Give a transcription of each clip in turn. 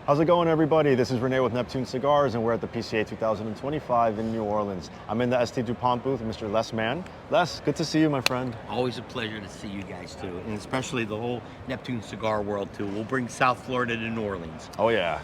How's it going, everybody? This is Rene with Neptune Cigars, and we're at the PCA 2025 in New Orleans. I'm in the ST Dupont booth with Mr. Les Mann. Les, good to see you, my friend. Always a pleasure to see you guys, too, and especially the whole Neptune cigar world, too. We'll bring South Florida to New Orleans. Oh, yeah.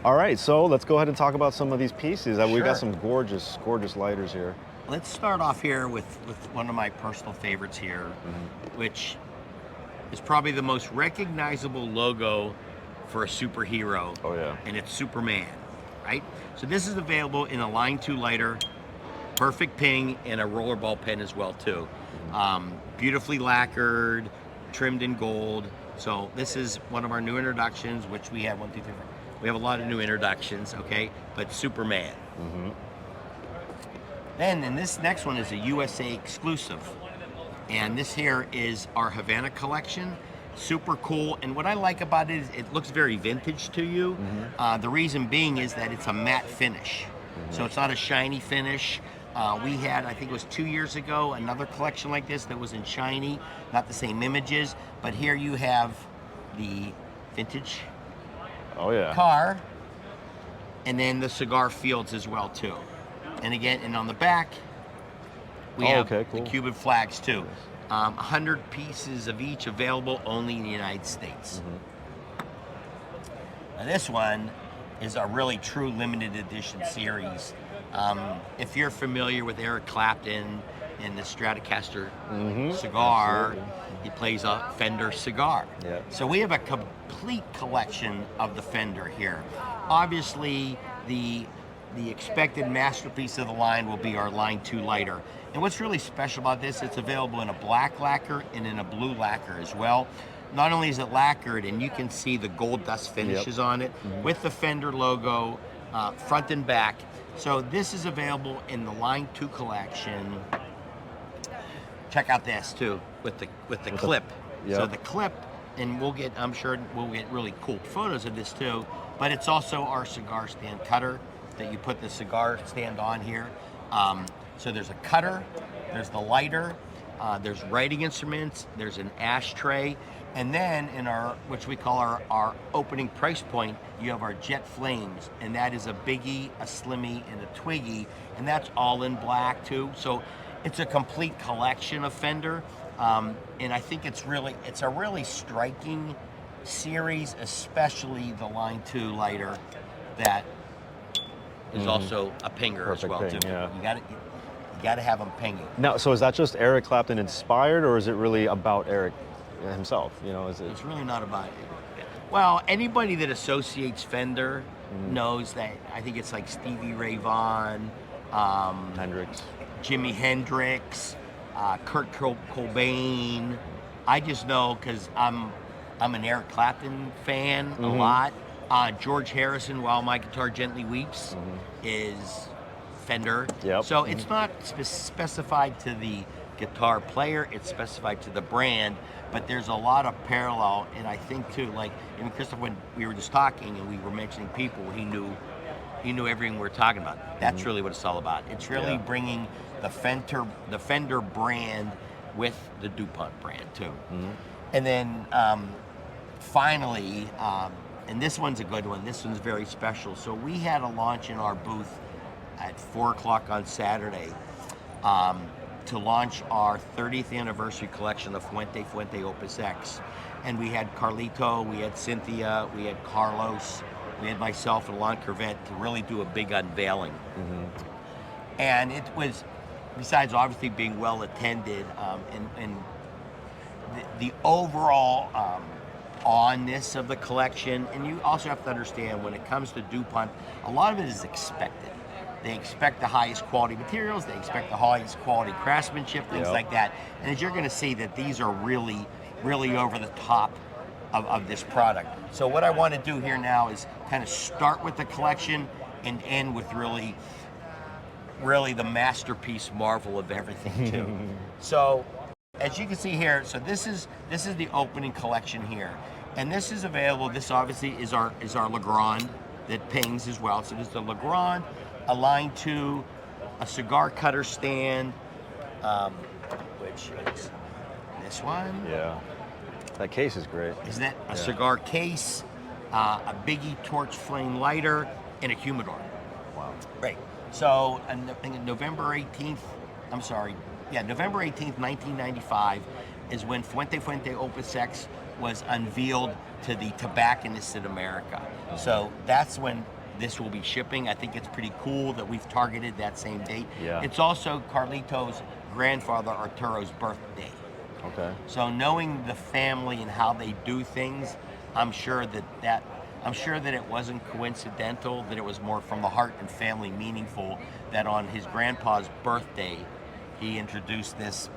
All right, so let's go ahead and talk about some of these pieces. Sure. We got some gorgeous, gorgeous lighters here. Let's start off here with one of my personal favorites here, which is probably the most recognizable logo for a superhero. Oh, yeah. And it's Superman, right? So this is available in a line 2 lighter, perfect ping, and a rollerball pen as well, too. Beautifully lacquered, trimmed in gold. So this is one of our new introductions, which we have 1, 2, 3, 4. We have a lot of new introductions, okay? But Superman. Then, and this next one is a USA exclusive. And this here is our Havana collection. Super cool, and what I like about it is it looks very vintage to you. The reason being is that it's a matte finish, so it's not a shiny finish. We had, I think it was 2 years ago, another collection like this that was in shiny, not the same images, but here you have the vintage car, and then the cigar fields as well too. And again, and on the back, we have the Cuban flags too. 100 pieces of each available only in the United States. Now this one is a really true limited edition series. If you're familiar with Eric Clapton and the Stratocaster cigar, he plays a Fender cigar. So we have a complete collection of the Fender here. Obviously, the expected masterpiece of the line will be our line 2 lighter. And what's really special about this, it's available in a black lacquer and in a blue lacquer as well. Not only is it lacquered, and you can see the gold dust finishes on it with the Fender logo front and back. So this is available in the line 2 collection. Check out this too with the clip. So the clip, and I'm sure we'll get really cool photos of this too. But it's also our cigar stand cutter that you put the cigar stand on here. So there's a cutter, there's the lighter, there's writing instruments, there's an ashtray, and then in our, which we call our opening price point, you have our jet flames, and that is a biggie, a slimmy, and a twiggy, and that's all in black too. So it's a complete collection of Fender, and I think it's a really striking series, especially the line 2 lighter that is also a pinger as well too. You got to have them pinging. Now, so is that just Eric Clapton inspired, or is it really about Eric himself? You know, It's really not about it. Well, anybody that associates Fender knows that. I think it's like Stevie Ray Vaughan, Hendrix, Jimi Hendrix, Kurt Cobain. I just know because I'm an Eric Clapton fan a lot. George Harrison, While My Guitar Gently Weeps, is Fender. So it's not specified to the guitar player, it's specified to the brand, but there's a lot of parallel. And I think too, like, even Christopher, when we were just talking and we were mentioning people, he knew everything we're talking about. That's really what it's all about. It's really bringing the Fender brand with the DuPont brand too. And then finally, and this one's a good one. This one's very special. So we had a launch in our booth at 4 o'clock on Saturday to launch our 30th anniversary collection of Fuente Opus X. And we had Carlito, we had Cynthia, we had Carlos, we had myself and Lon Corvette to really do a big unveiling. And it was, besides obviously being well attended, and the overall on-ness of the collection, and you also have to understand when it comes to DuPont, a lot of it is expected. They expect the highest quality materials, they expect the highest quality craftsmanship, things like that. And as you're gonna see that these are really, really over the top of this product. So what I wanna do here now is kind of start with the collection and end with really the masterpiece marvel of everything too. So as you can see here, so this is the opening collection here. And this is available, this obviously is our Legrand that pings as well. So this is the Legrand, a line 2, a cigar cutter stand, which is this one. Yeah. That case is great. Isn't that a cigar case? a Biggie torch flame lighter, and a humidor. Wow. Right. So, I think November 18th, I'm sorry, yeah, November 18th, 1995 is when Fuente Opus X was unveiled to the tobacconists in America. So that's when this will be shipping. I think it's pretty cool that we've targeted that same date. Yeah. It's also Carlito's grandfather Arturo's birthday. Okay. So knowing the family and how they do things, I'm sure that it wasn't coincidental, that it was more from the heart and family meaningful, that on his grandpa's birthday, he introduced this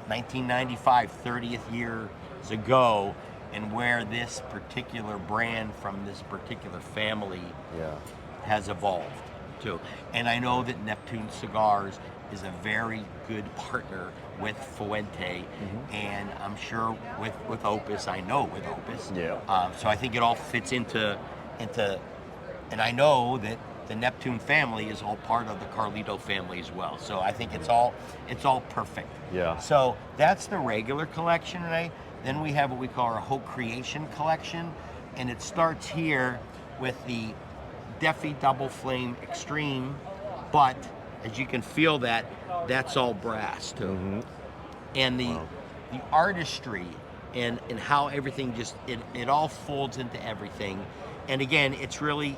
1995, 30th years ago, and where this particular brand from this particular family has evolved too. And I know that Neptune Cigars is a very good partner with Fuente, and I'm sure with Opus, I know with Opus. Yeah. So I think it all fits into, and I know that the Neptune family is all part of the Carlito family as well. So I think it's all perfect. Yeah. So that's the regular collection, Renee. Then we have what we call our Hope Creation collection, and it starts here with the Defi Double Flame Extreme, but as you can feel that's all brass too. And the artistry and how everything just it all folds into everything. And again, it really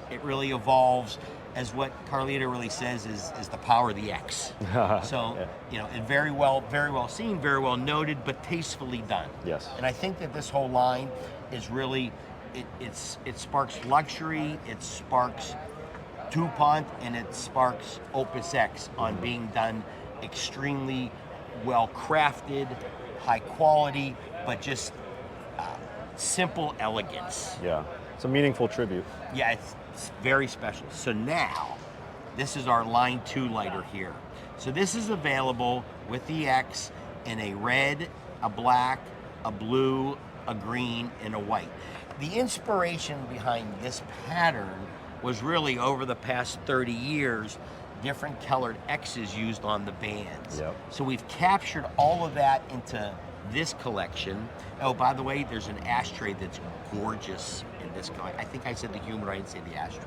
evolves as what Carlito really says is the power of the X. So you know, it very well seen, very well noted, but tastefully done. Yes. And I think that this whole line is really it sparks luxury, it sparks Dupont, and it sparks Opus X on being done extremely well crafted, high quality, but just simple elegance. Yeah. It's a meaningful tribute. Yeah, it's very special. So now, this is our line 2 lighter here. So this is available with the X in a red, a black, a blue, a green, and a white. The inspiration behind this pattern was really over the past 30 years, different colored X's used on the bands. Yep. So we've captured all of that into this collection. Oh, by the way, there's an ashtray that's gorgeous in this collection. I think I said the humidor, I didn't say the ashtray.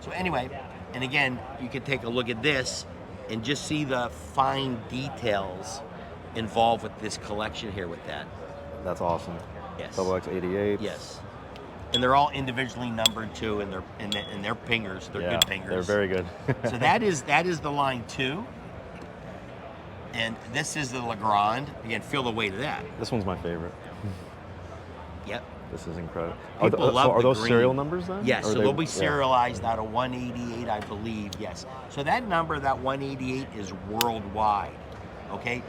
So anyway, and again, you can take a look at this and just see the fine details involved with this collection here with that. That's awesome. Yes. Double X88. Yes. And they're all individually numbered too, and they're pingers. They're good pingers. They're very good. So that is the line 2. And this is the Legrand. Again, feel the weight of that. This one's my favorite. Yep. This is incredible. People love are the those green. serial numbers then? Yes, Or so they'll be yeah. serialized out of 188, I believe, yes. So that number, that 188, is worldwide, okay?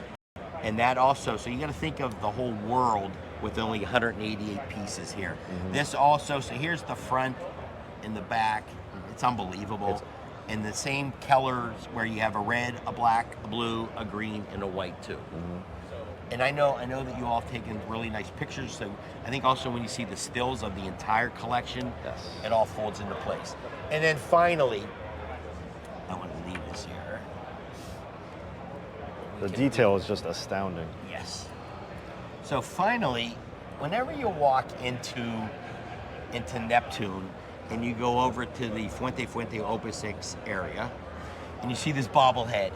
And that also, so you gotta think of the whole world with only 188 pieces here. This also, so here's the front and the back. It's unbelievable. And the same colors where you have a red, a black, a blue, a green, and a white too. And I know that you all have taken really nice pictures. So I think also when you see the stills of the entire collection, it all folds into place. And then finally, I want to leave this here. The detail is just astounding. Yes. So finally, whenever you walk into Neptune and you go over to the Fuente Opus X area, and you see this bobblehead,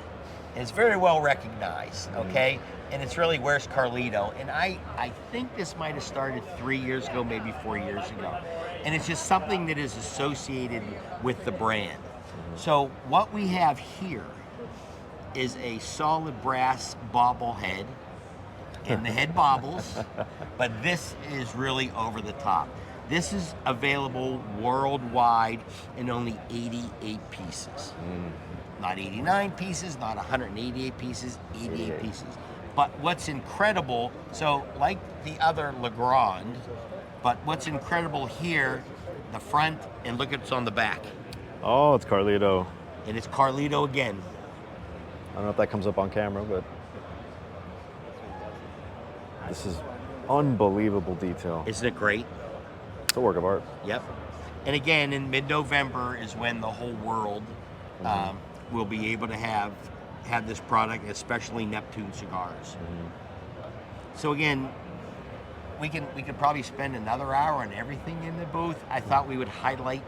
and it's very well recognized, okay? And it's really, where's Carlito? And I think this might have started 3 years ago, maybe 4 years ago. And it's just something that is associated with the brand. So what we have here is a solid brass bobblehead, and the head bobbles, but this is really over the top. This is available worldwide in only 88 pieces. Not 89 pieces, not 188 pieces, 88 pieces. But what's incredible, so like the other Legrand, but what's incredible here, the front, and look at what's on the back. Oh, it's Carlito. And it's Carlito again. I don't know if that comes up on camera, but this is unbelievable detail. Isn't it great? It's a work of art. Yep. And again, in mid-November is when the whole world will be able to have this product, especially Neptune Cigars. So again, we could probably spend another hour on everything in the booth. I thought we would highlight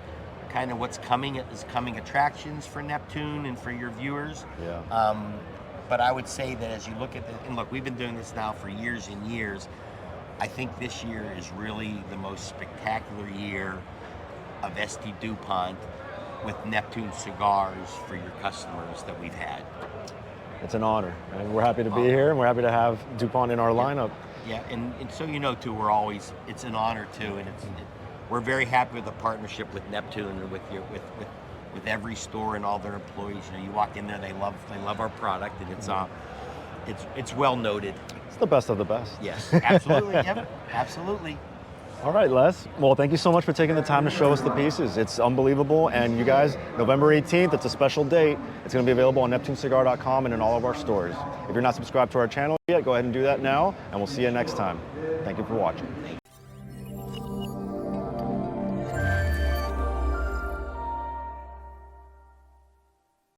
kind of what's coming as coming attractions for Neptune and for your viewers. Yeah. But I would say that as you look at and look, we've been doing this now for years and years. I think this year is really the most spectacular year of ST Dupont with Neptune cigars for your customers that we've had. It's an honor, and we're happy to be here, and we're happy to have Dupont in our lineup. Yeah, and so you know too, it's an honor too, and we're very happy with the partnership with Neptune and with every store and all their employees. You know, you walk in there, they love our product, and it's well noted. It's the best of the best. Yes, absolutely, yep, absolutely. All right, Les. Well, thank you so much for taking the time to show us the pieces. It's unbelievable. And you guys, November 18th, it's a special date. It's going to be available on NeptuneCigar.com and in all of our stores. If you're not subscribed to our channel yet, go ahead and do that now, and we'll see you next time. Thank you for watching.